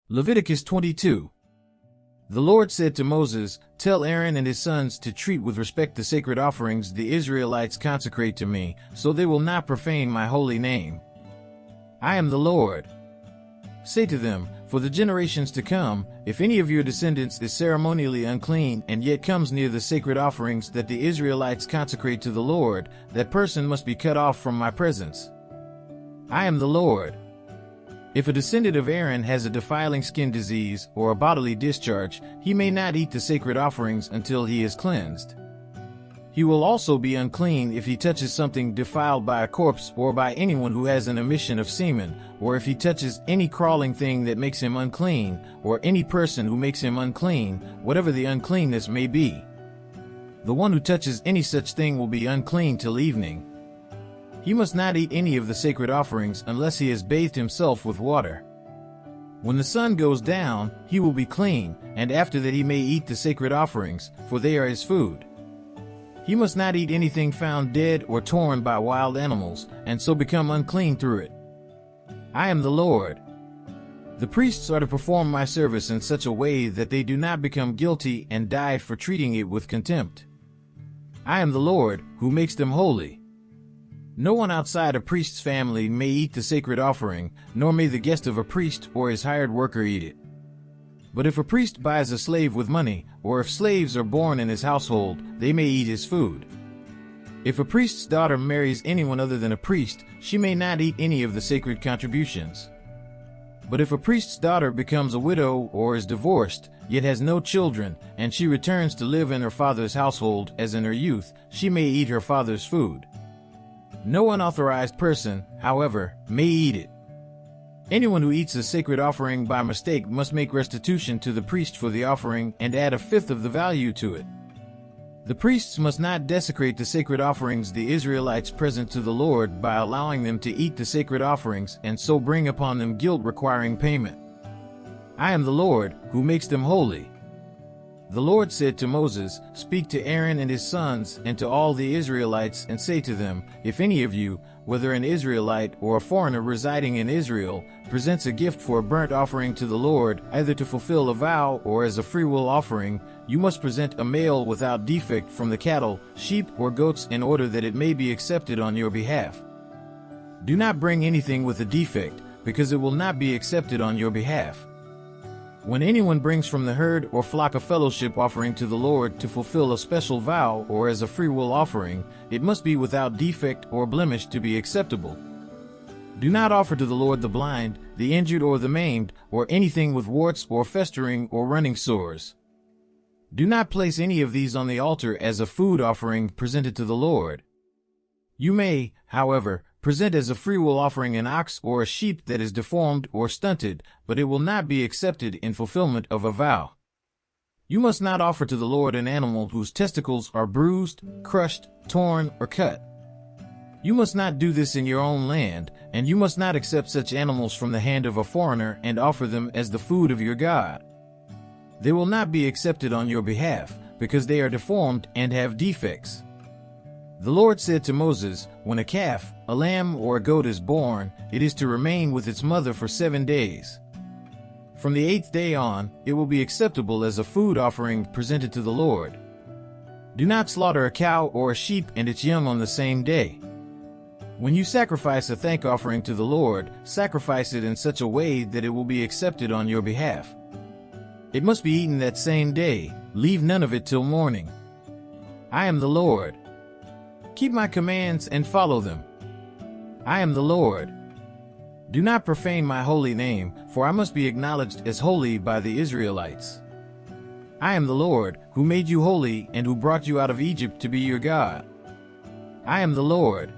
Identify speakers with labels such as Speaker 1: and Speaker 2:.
Speaker 1: Leviticus 22. The Lord said to Moses, "Tell Aaron and his sons to treat with respect the sacred offerings the Israelites consecrate to me, so they will not profane my holy name. I am the Lord. Say to them, for the generations to come, if any of your descendants is ceremonially unclean and yet comes near the sacred offerings that the Israelites consecrate to the Lord, that person must be cut off from my presence. I am the Lord. If a descendant of Aaron has a defiling skin disease or a bodily discharge, he may not eat the sacred offerings until he is cleansed. He will also be unclean if he touches something defiled by a corpse or by anyone who has an emission of semen, or if he touches any crawling thing that makes him unclean, or any person who makes him unclean, whatever the uncleanness may be. The one who touches any such thing will be unclean till evening. He must not eat any of the sacred offerings unless he has bathed himself with water. When the sun goes down, he will be clean, and after that he may eat the sacred offerings, for they are his food. He must not eat anything found dead or torn by wild animals, and so become unclean through it. I am the Lord. The priests are to perform my service in such a way that they do not become guilty and die for treating it with contempt. I am the Lord, who makes them holy. No one outside a priest's family may eat the sacred offering, nor may the guest of a priest or his hired worker eat it. But if a priest buys a slave with money, or if slaves are born in his household, they may eat his food. If a priest's daughter marries anyone other than a priest, she may not eat any of the sacred contributions. But if a priest's daughter becomes a widow or is divorced, yet has no children, and she returns to live in her father's household as in her youth, she may eat her father's food. No unauthorized person, however, may eat it. Anyone who eats a sacred offering by mistake must make restitution to the priest for the offering and add a fifth of the value to it. The priests must not desecrate the sacred offerings the Israelites present to the Lord by allowing them to eat the sacred offerings and so bring upon them guilt requiring payment. I am the Lord, who makes them holy. The Lord said to Moses, "Speak to Aaron and his sons and to all the Israelites and say to them, if any of you, whether an Israelite or a foreigner residing in Israel, presents a gift for a burnt offering to the Lord, either to fulfill a vow or as a freewill offering, you must present a male without defect from the cattle, sheep, or goats in order that it may be accepted on your behalf. Do not bring anything with a defect, because it will not be accepted on your behalf. When anyone brings from the herd or flock a fellowship offering to the Lord to fulfill a special vow or as a freewill offering, it must be without defect or blemish to be acceptable. Do not offer to the Lord the blind, the injured or the maimed, or anything with warts or festering or running sores. Do not place any of these on the altar as a food offering presented to the Lord. You may, however, present as a freewill offering an ox or a sheep that is deformed or stunted, but it will not be accepted in fulfillment of a vow. You must not offer to the Lord an animal whose testicles are bruised, crushed, torn, or cut. You must not do this in your own land, and you must not accept such animals from the hand of a foreigner and offer them as the food of your God. They will not be accepted on your behalf, because they are deformed and have defects. The Lord said to Moses, when a calf, a lamb, or a goat is born, it is to remain with its mother for 7 days. From the 8th day on, it will be acceptable as a food offering presented to the Lord. Do not slaughter a cow or a sheep and its young on the same day. When you sacrifice a thank offering to the Lord, sacrifice it in such a way that it will be accepted on your behalf. It must be eaten that same day, leave none of it till morning. I am the Lord. Keep my commands and follow them. I am the Lord. Do not profane my holy name, for I must be acknowledged as holy by the Israelites. I am the Lord, who made you holy and who brought you out of Egypt to be your God. I am the Lord.